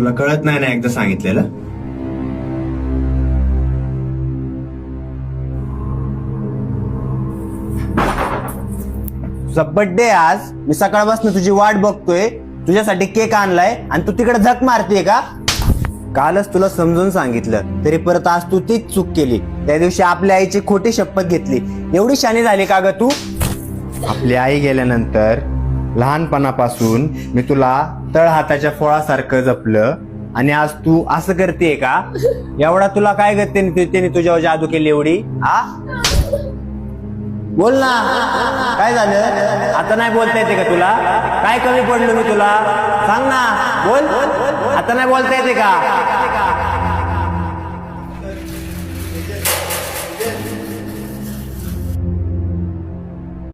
तुला कळत नाही ना एकदा सांगितलेलं. तुझा बर्थडे आज, मी सकाळपासून तुझी वाट बघतोय, तुझ्यासाठी केक आणलाय आणि तू तिकडे झक मारतीये का? कालच तुला समजून सांगितलं तरी परत आज तू तीच चूक केली. त्या दिवशी आपल्या आईची खोटी शपथ घेतली. एवढी शानी झाली का ग तू? आपली आई गेल्यानंतर लहानपणापासून मी तुला तळहाताच्या फळासारखं जपलं आणि आज तू असं करतेय का? एवढा तुला काय करते त्याने तुझ्यावर जादू केली एवढी? हा, बोल ना, काय झालं? आता नाही बोलता येते का तुला? काय कमी पडलो मी तुला? सांग ना, बोल. आता नाही बोलता येते का?